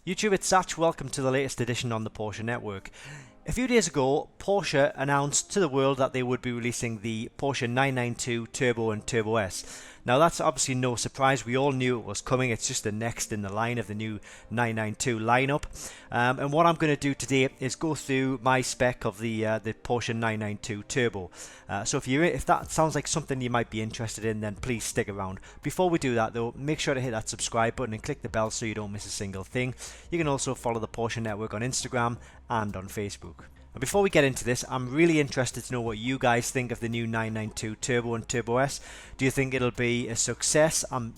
YouTube, it's Satch. Welcome to the latest edition on the Porsche Network. A few days ago, Porsche announced to the world that they would be releasing the Porsche 992 Turbo and Turbo S. Now that's obviously no surprise, we all knew it was coming, it's just the next in the line of the new 992 lineup. And what I'm going to do today is go through my spec of the Porsche 992 Turbo. So if that sounds like something you might be interested in, then please stick around. Before we do that though, make sure to hit that subscribe button and click the bell so you don't miss a single thing. You can also follow the Porsche Network on Instagram and on Facebook. And before we get into this, I'm really interested to know what you guys think of the new 992 Turbo and Turbo S. Do you think it'll be a success? I'm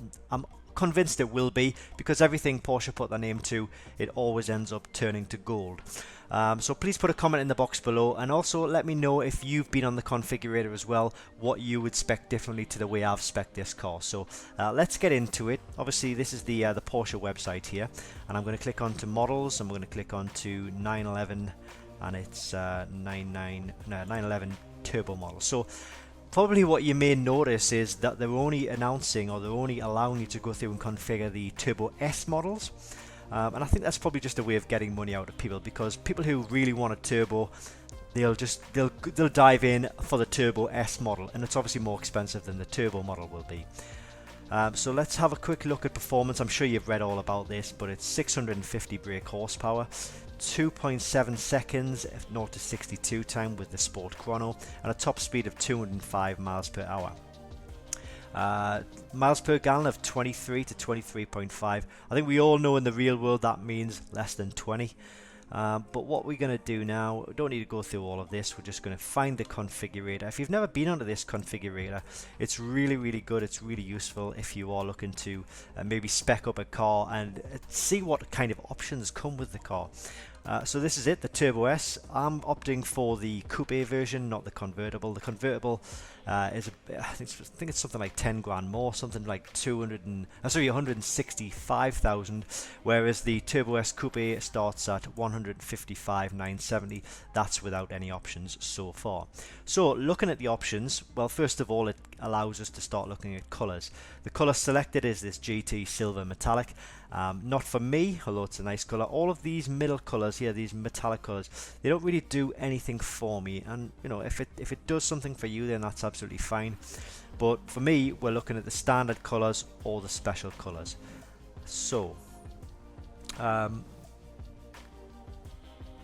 convinced it will be, because everything Porsche put their name to, it always ends up turning to gold. So please put a comment in the box below, and also let me know if you've been on the configurator as well, what you would spec differently to the way I've spec'd this car. So let's get into it. Obviously this is the Porsche website here, and I'm going to click onto models, and we're going to click onto 911, and it's 911 Turbo model. So probably what you may notice is that they're only announcing, or they're only allowing you to go through and configure the Turbo S models. And I think that's probably just a way of getting money out of people, because people who really want a turbo, they'll dive in for the Turbo S model, and it's obviously more expensive than the Turbo model will be. So let's have a quick look at performance. I'm sure you've read all about this, but it's 650 brake horsepower, 2.7 seconds 0 to 62 time with the Sport Chrono, and a top speed of 205 miles per hour. Miles per gallon of 23 to 23.5. I think we all know in the real world that means less than 20. But what we're going to do now, we don't need to go through all of this, we're just going to find the configurator. If you've never been onto this configurator, it's really good, it's really useful if you are looking to maybe spec up a car and see what kind of options come with the car. So this is it, the Turbo S. I'm opting for the coupe version, not the convertible. The convertible is, I think it's something like 10 grand more, something like 165,000, whereas the Turbo S coupe starts at 155,970. That's without any options so far. So looking at the options, well, first of all, it allows us to start looking at colors. The color selected is this GT Silver Metallic. Not for me, although it's a nice color. All of these middle colors here, these metallic colors, they don't really do anything for me, and you know, if it does something for you, then that's absolutely fine. But for me, we're looking at the standard colors or the special colors. So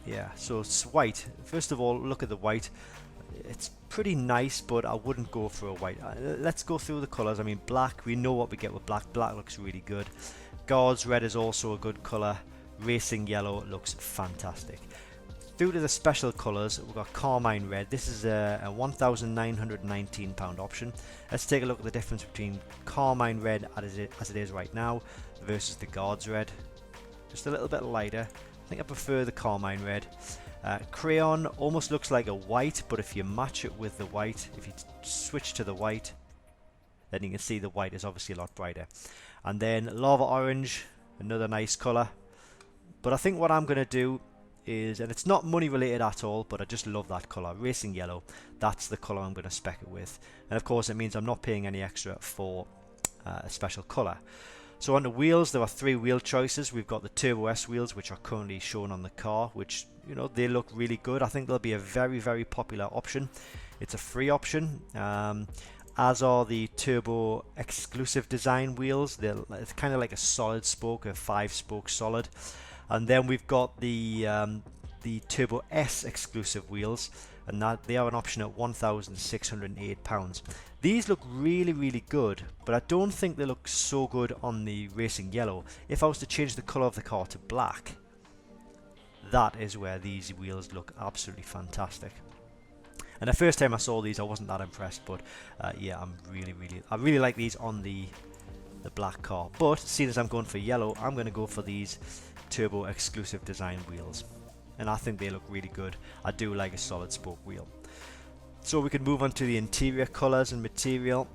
yeah, so it's white. First of all, look at the white. It's pretty nice, but I wouldn't go for a white. Let's go through the colors. I mean, black, we know what we get with black. Black looks really good. Guards red is also a good color. Racing yellow looks fantastic. Through to the special colors, we've got Carmine Red. This is a £1,919 option. Let's take a look at the difference between Carmine Red as it is right now versus the Guards Red. Just a little bit lighter. I think I prefer the Carmine Red. Crayon almost looks like a white, but if you match it with the white, if you switch to the white, then you can see the white is obviously a lot brighter. And then Lava Orange, another nice color. But I think what I'm going to do is, and it's not money related at all, but I just love that color, Racing Yellow. That's the color I'm going to spec it with. And of course it means I'm not paying any extra for a special color. So on the wheels, there are 3 wheel choices. We've got the Turbo S wheels, which are currently shown on the car, which, you know, they look really good. I think they'll be a very popular option. It's a free option, as are the Turbo exclusive design wheels. It's kind of like a solid spoke, a 5-spoke solid. And then we've got the Turbo S exclusive wheels, and that they are an option at £1,608. These look really good, but I don't think they look so good on the Racing Yellow. If I was to change the color of the car to black, that is where these wheels look absolutely fantastic. And the first time I saw these, I wasn't that impressed, but yeah, I really like these on the black car. But seeing as I'm going for yellow, I'm going to go for these Turbo exclusive design wheels, and I think they look really good. I do like a solid spoke wheel. So we can move on to the interior colors and material.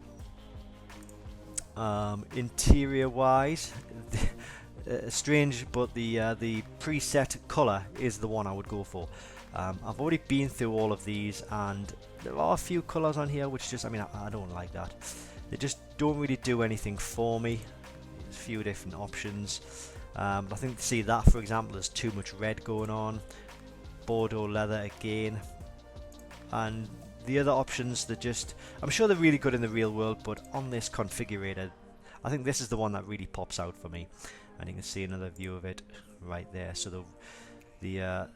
Interior wise, strange, but the preset color is the one I would go for. I've already been through all of these, and there are a few colors on here which just, I mean, I don't like that. They just don't really do anything for me. There's a few different options. I think, see that for example, there's too much red going on. Bordeaux leather again, and the other options, they're just, I'm sure they're really good in the real world, but on this configurator I think this is the one that really pops out for me. And you can see another view of it right there. So the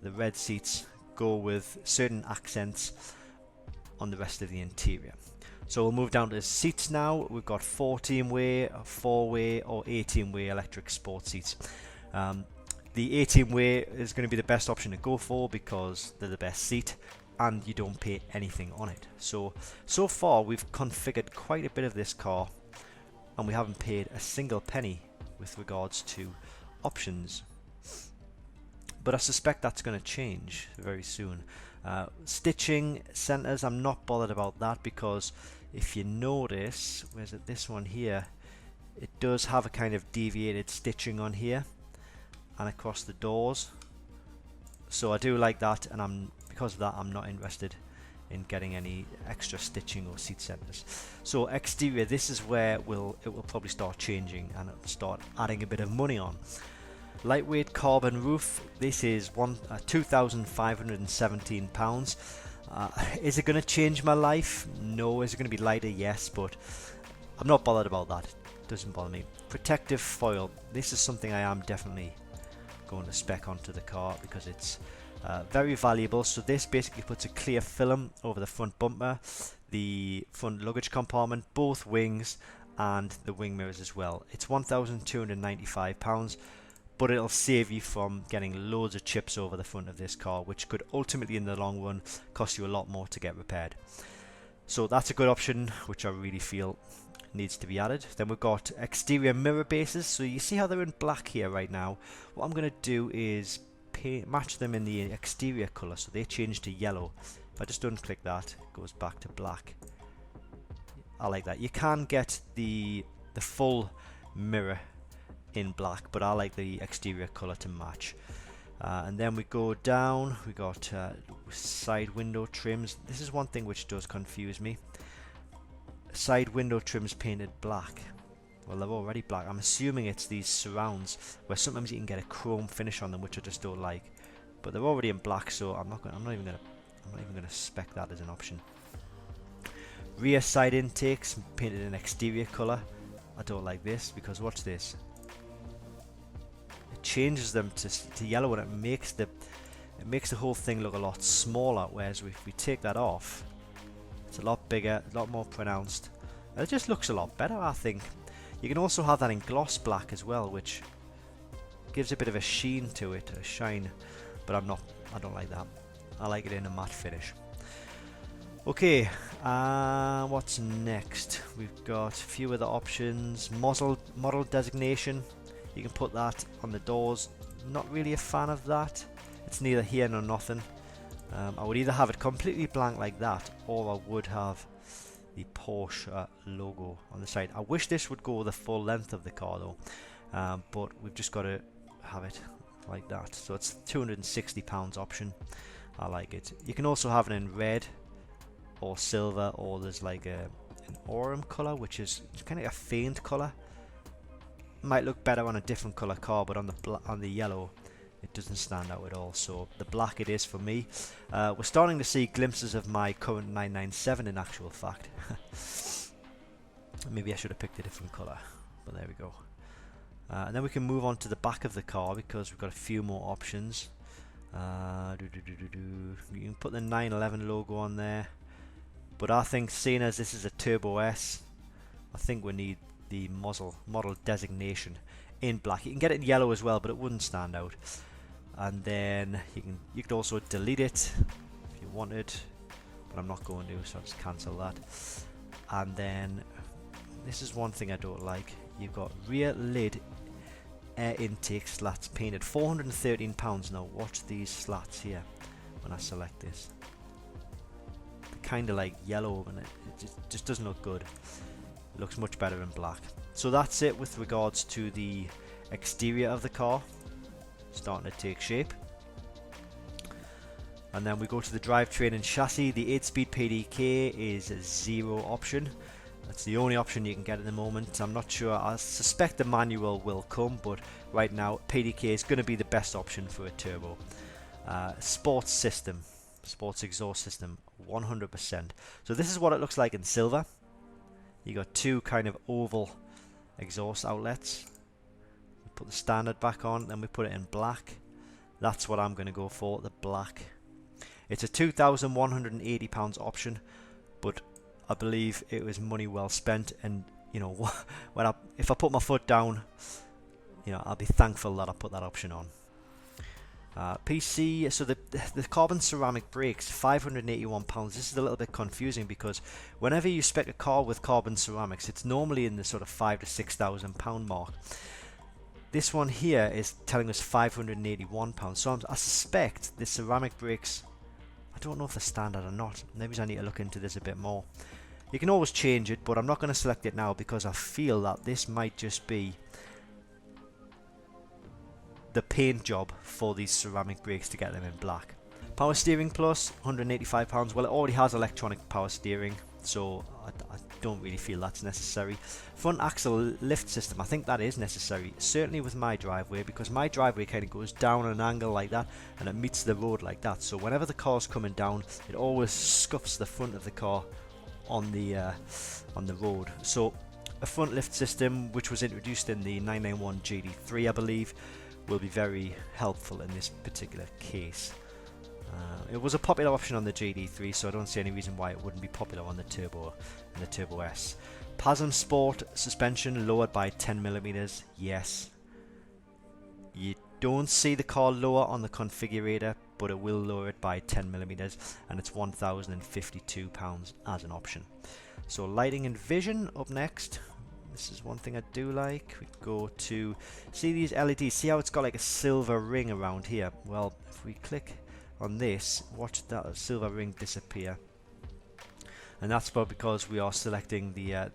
red seats go with certain accents on the rest of the interior. So we'll move down to seats now. We've got 14-way, 4-way or 18-way electric sport seats. The 18-way is going to be the best option to go for because they're the best seat and you don't pay anything on it. So far we've configured quite a bit of this car and we haven't paid a single penny with regards to options. But I suspect that's going to change very soon. Stitching centers, I'm not bothered about that because if you notice, where's it, this one here, it does have a kind of deviated stitching on here and across the doors. So I do like that, and because of that I'm not interested in getting any extra stitching or seat centers. So exterior, this is where it will probably start changing and it'll start adding a bit of money on. Lightweight carbon roof, this is £2,517. Is it going to change my life? No. Is it going to be lighter? Yes, but I'm not bothered about that. It doesn't bother me. Protective foil, this is something I am definitely going to spec onto the car because it's very valuable. So this basically puts a clear film over the front bumper, the front luggage compartment, both wings and the wing mirrors as well. It's £1,295, but it'll save you from getting loads of chips over the front of this car, which could ultimately in the long run cost you a lot more to get repaired. So that's a good option, which I really feel needs to be added. Then we've got exterior mirror bases. So you see how they're in black here right now. What I'm going to do is match them in the exterior color, so they change to yellow. If I just unclick that, it goes back to black. I like that. You can get the full mirror in black, but I like the exterior color to match. And then we go down, we got side window trims. This is one thing which does confuse me. Side window trims painted black. Well, they're already black. I'm assuming it's these surrounds where sometimes you can get a chrome finish on them, which I just don't like. But they're already in black, so I'm not even gonna spec that as an option. Rear side intakes painted in exterior color. I don't like this because watch this. It changes them to yellow and it makes the whole thing look a lot smaller. Whereas if we take that off, it's a lot bigger, a lot more pronounced. And it just looks a lot better, I think. You can also have that in gloss black as well, which gives a bit of a sheen to it, a shine. But I don't like that. I like it in a matte finish. Okay, what's next? We've got a few other options. Model designation. You can put that on the doors. Not really a fan of that. It's neither here nor nothing. I would either have it completely blank like that, or I would have the Porsche logo on the side. I wish this would go the full length of the car though, but we've just got to have it like that. So it's £260 option. I like it. You can also have it in red or silver, or there's like an aurum color, which is kind of a faint color. Might look better on a different color car, but on the yellow it doesn't stand out at all. So the black it is for me. We're starting to see glimpses of my current 997 in actual fact. Maybe I should have picked a different color, but there we go. And then we can move on to the back of the car because we've got a few more options. You can put the 911 logo on there, but I think seeing as this is a Turbo S, I think we need the model designation in black. You can get it in yellow as well, but it wouldn't stand out. And then you could also delete it if you wanted, but I'm not going to, so I'll just cancel that. And then this is one thing I don't like. You've got rear lid air intake slats painted, £413. Now watch these slats here when I select this. They're kind of like yellow and it just doesn't look good. It looks much better in black. So that's it with regards to the exterior of the car. Starting to take shape. And then we go to the drivetrain and chassis. The 8-speed PDK is a 0 option. That's the only option you can get at the moment. I'm not sure. I suspect the manual will come, but right now PDK is going to be the best option for a turbo. Sports system, sports exhaust system, 100%. So this is what it looks like in silver. You got two kind of oval exhaust outlets. We put the standard back on, then we put it in black. That's what I'm going to go for, the black. It's a £2,180 option, but I believe it was money well spent, and you know, if I put my foot down, you know, I'll be thankful that I put that option on. PC, so the carbon ceramic brakes, £581. This is a little bit confusing because whenever you spec a car with carbon ceramics, it's normally in the sort of £5,000 to £6,000 mark. This one here is telling us £581. So I suspect the ceramic brakes, I don't know if they're standard or not. Maybe I need to look into this a bit more. You can always change it, but I'm not going to select it now because I feel that this might just be the paint job for these ceramic brakes to get them in black. Power steering plus, £185. Well, it already has electronic power steering, so I don't really feel that's necessary. Front axle lift system, I think that is necessary, certainly with my driveway, because my driveway kind of goes down an angle like that and it meets the road like that, so whenever the car's coming down, it always scuffs the front of the car on the road. So a front lift system, which was introduced in the 991 GD3, I believe, will be very helpful in this particular case. It was a popular option on the GD3, so I don't see any reason why it wouldn't be popular on the Turbo and the Turbo S. PASM Sport suspension lowered by 10mm. Yes. You don't see the car lower on the configurator, but it will lower it by 10mm, and it's £1,052 as an option. So lighting and vision up next. This is one thing I do like. We go to see these LEDs. See how it's got like a silver ring around here? Well, if we click on this, watch that silver ring disappear. And that's probably because we are selecting the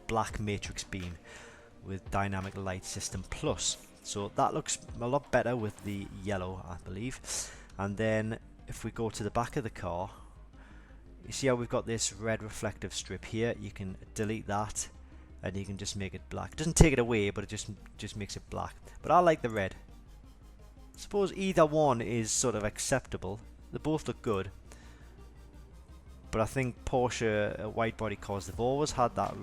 black matrix beam with dynamic light system plus. So that looks a lot better with the yellow, I believe. And then if we go to the back of the car, you see how we've got this red reflective strip here. You can delete that and you can just make it black. It doesn't take it away, but it just makes it black. But I like the red. I suppose either one is sort of acceptable. They both look good. But I think Porsche wide body cars, they've always had that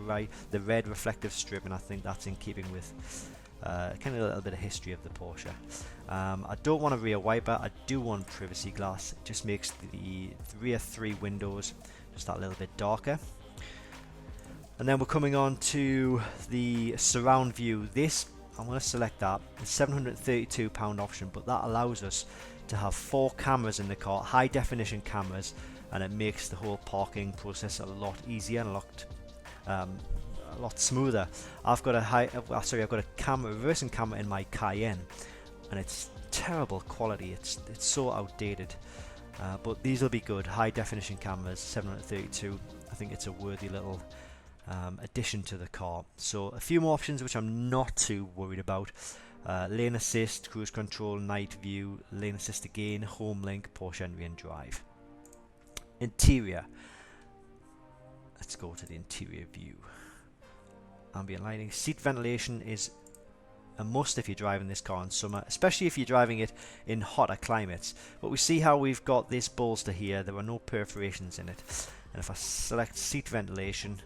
the red reflective strip, and I think that's in keeping with kind of a little bit of history of the Porsche. I don't want a rear wiper, I do want privacy glass. It just makes the rear three windows just that little bit darker. And then we're coming on to the surround view. This, I'm going to select that. It's £732 option, but that allows us to have 4 cameras in the car, high definition cameras, and it makes the whole parking process a lot easier and a lot smoother. I've got a camera, reversing camera in my Cayenne, and it's terrible quality. It's so outdated. But these will be good. High definition cameras, 732. I think it's a worthy little addition to the car. So a few more options which I'm not too worried about. Lane assist, cruise control, night view, lane assist again, home link, Porsche entry and drive. Interior. Let's go to the interior view. Ambient lighting. Seat ventilation is a must if you're driving this car in summer, especially if you're driving it in hotter climates. But we see how we've got this bolster here. There are no perforations in it. And if I select seat ventilation,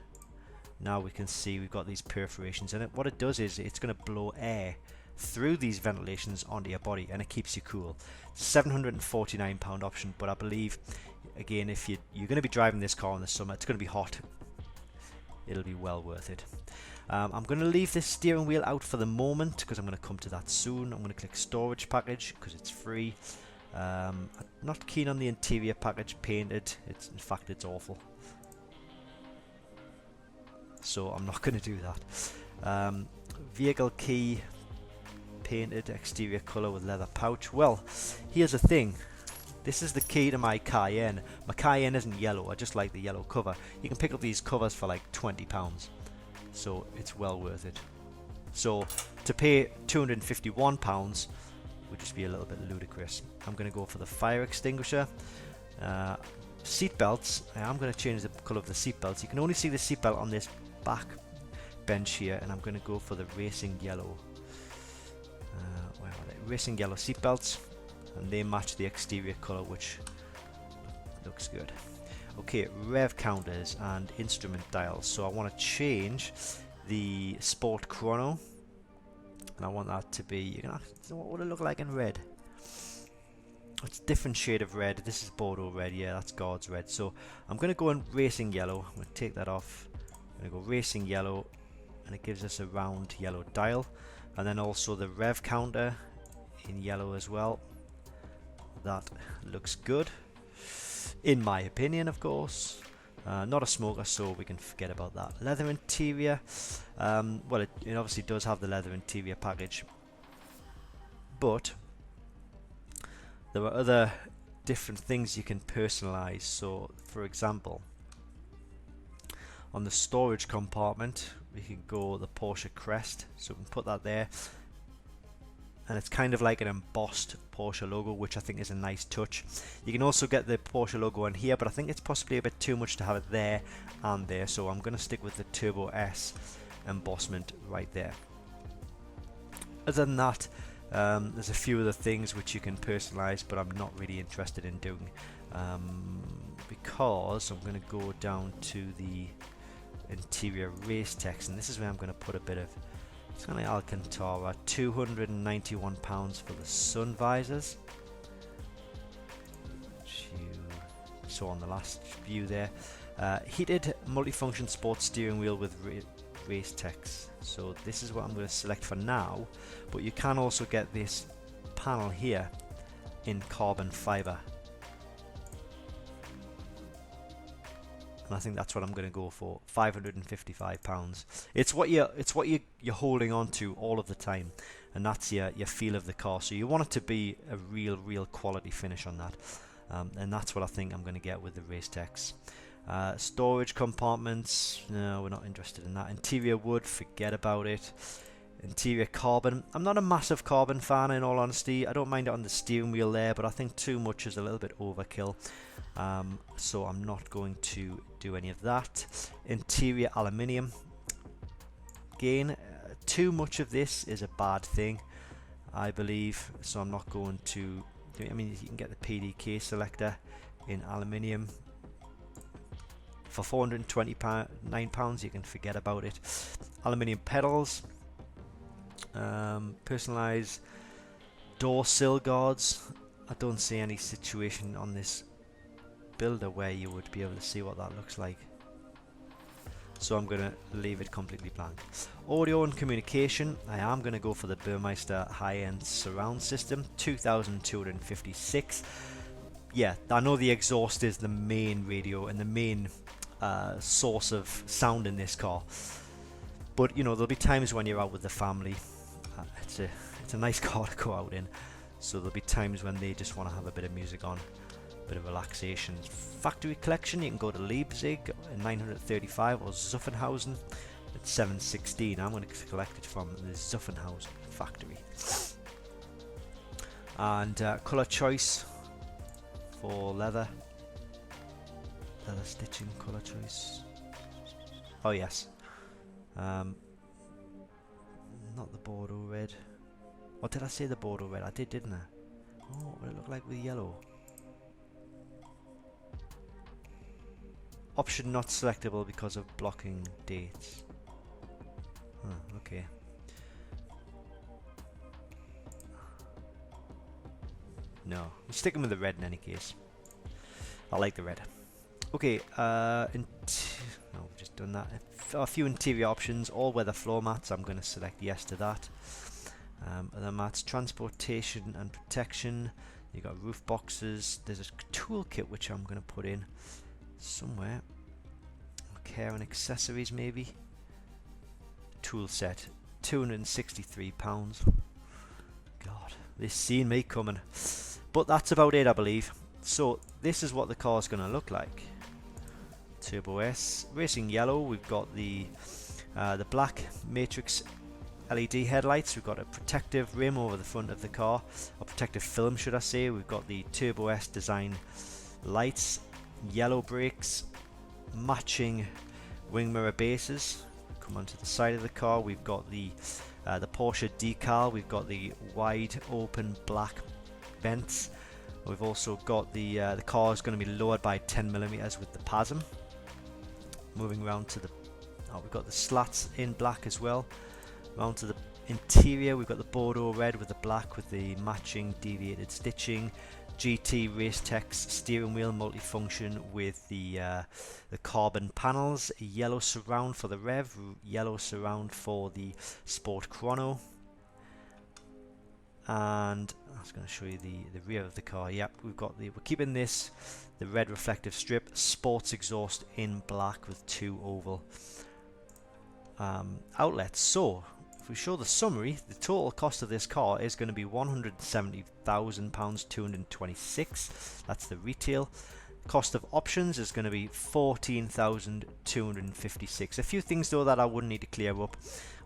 now we can see we've got these perforations in it. What it does is it's going to blow air through these ventilations onto your body, and it keeps you cool. £749 option, but I believe, again, if you're going to be driving this car in the summer, it's going to be hot. It'll be well worth it. I'm going to leave this steering wheel out for the moment because I'm going to come to that soon. I'm going to click storage package because it's free. I'm not keen on the interior package painted. In fact, it's awful. So I'm not going to do that. Vehicle key, painted exterior colour with leather pouch. Well, here's the thing. This is the key to my Cayenne. My Cayenne isn't yellow, I just like the yellow cover. You can pick up these covers for like £20, so it's well worth it. So to pay £251 would just be a little bit ludicrous. I'm going to go for the fire extinguisher. Seat belts, I am going to change the colour of the seat belts. You can only see the seat belt on this back bench here, and I'm going to go for the racing yellow. Where are they? Racing yellow seatbelts, and they match the exterior color, which looks good. Okay, rev counters and instrument dials. So I want to change the sport chrono, and I want that to be, what would it look like in red? It's a different shade of red. This is Bordeaux red. Yeah, that's God's red. So I'm going to go in racing yellow. I'm going to take that off. I'm going to go racing yellow, and it gives us a round yellow dial. And then also the rev counter in yellow as well. That looks good, in my opinion, of course. Not a smoker, so we can forget about that. Leather interior. Well, it obviously does have the leather interior package, but there are other different things you can personalize. So, for example, on the storage compartment, we can go the Porsche crest. So we can put that there, and it's kind of like an embossed Porsche logo, which I think is a nice touch. You can also get the Porsche logo on here, but I think it's possibly a bit too much to have it there and there, so I'm going to stick with the Turbo S embossment right there. Other than that, there's a few other things which you can personalize, but I'm not really interested in doing, because I'm going to go down to the interior race text, and this is where I'm going to put a bit of, it's kind of Alcantara. £291 for the sun visors, which you saw on the last view there. Heated multifunction sports steering wheel with race text. So this is what I'm going to select for now, but you can also get this panel here in carbon fiber, and I think that's what I'm going to go for. £555. It's what you're holding on to all of the time, and that's your feel of the car. So you want it to be a real quality finish on that, and that's what I think I'm going to get with the race text. Storage compartments, no, we're not interested in that. Interior wood, forget about it. Interior carbon, I'm not a massive carbon fan, in all honesty. I don't mind it on the steering wheel there, but I think too much is a little bit overkill, so I'm not going to do any of that. Interior aluminium, again, too much of this is a bad thing, I believe, so I'm not going to do. I mean, you can get the PDK selector in aluminium for £429. You can forget about it. Aluminium pedals, personalized door sill guards. I don't see any situation on this builder where you would be able to see what that looks like, so I'm going to leave it completely blank. Audio and communication, I am going to go for the Burmeister high-end surround system, 2256. Yeah, I know the exhaust is the main radio and the main source of sound in this car, but you know, there'll be times when you're out with the family. It's a nice car to go out in, so there'll be times when they just want to have a bit of music on, a bit of relaxation. Factory collection, you can go to Leipzig in 935 or Zuffenhausen at 716. I'm going to collect it from the Zuffenhausen factory. And colour choice for leather stitching, colour choice. Oh yes, not the Bordeaux red. Or did I say the Bordeaux red? I did, didn't I? Oh, what would it look like with yellow? Option not selectable because of blocking dates. Okay. No, I'm sticking with the red in any case. I like the red. Okay, no, we've just done that. A few interior options, all weather floor mats. I'm going to select yes to that. Other mats, transportation and protection. You got roof boxes. There's a toolkit which I'm going to put in somewhere. Care and accessories, maybe. Tool set, £263. God, they've seen me coming. But that's about it, I believe. So this is what the car is going to look like. Turbo S, racing yellow. We've got the black matrix LED headlights. We've got a protective rim over the front of the car, or protective film, should I say. We've got the Turbo S design lights, yellow brakes, matching wing mirror bases, Come onto the side of the car, we've got the Porsche decal, we've got the wide open black vents. We've also got the car is going to be lowered by 10mm with the PASM. Moving around to the, we've got the slats in black as well. Around to the interior, we've got the Bordeaux red with the black with the matching deviated stitching. GT Race Tex steering wheel multifunction with the carbon panels, yellow surround for the Rev, yellow surround for the Sport Chrono, and I was going to show you the rear of the car. Yep, we're keeping this, the red reflective strip, sports exhaust in black with 2 oval outlets. So if we show the summary, the total cost of this car is going to be £170,000 226. That's the retail. Cost of options is going to be 14,256. A few things though that I wouldn't need to clear up.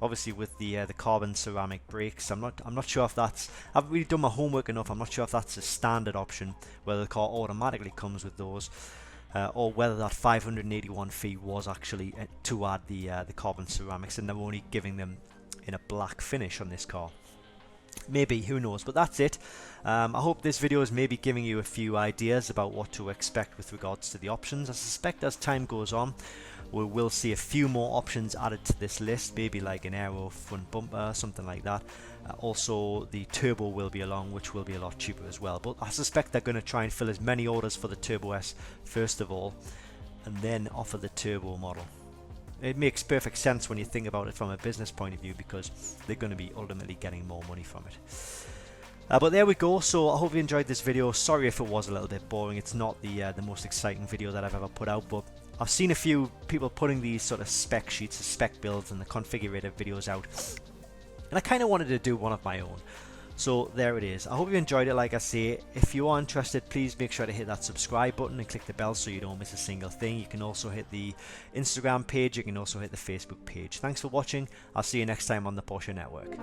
Obviously with the carbon ceramic brakes, I'm not sure if that's, I haven't really done my homework enough. I'm not sure if that's a standard option, whether the car automatically comes with those, or whether that 581 fee was actually to add the carbon ceramics, and they're only giving them in a black finish on this car. Maybe, who knows, but that's it. I hope this video is maybe giving you a few ideas about what to expect with regards to the options. I suspect as time goes on, we will see a few more options added to this list, maybe like an aero front bumper, something like that. Also the turbo will be along, which will be a lot cheaper as well, but I suspect they're going to try and fill as many orders for the Turbo S first of all, and then offer the turbo model. It makes perfect sense when you think about it from a business point of view, because they're going to be ultimately getting more money from it. But there we go. So I hope you enjoyed this video. Sorry if it was a little bit boring. It's not the most exciting video that I've ever put out, but I've seen a few people putting these sort of spec sheets, spec builds and the configurator videos out, and I kind of wanted to do one of my own. So there it is. I hope you enjoyed it. Like I say, if you are interested, please make sure to hit that subscribe button and click the bell so you don't miss a single thing. You can also hit the Instagram page. You can also hit the Facebook page. Thanks for watching. I'll see you next time on the Porsche Network.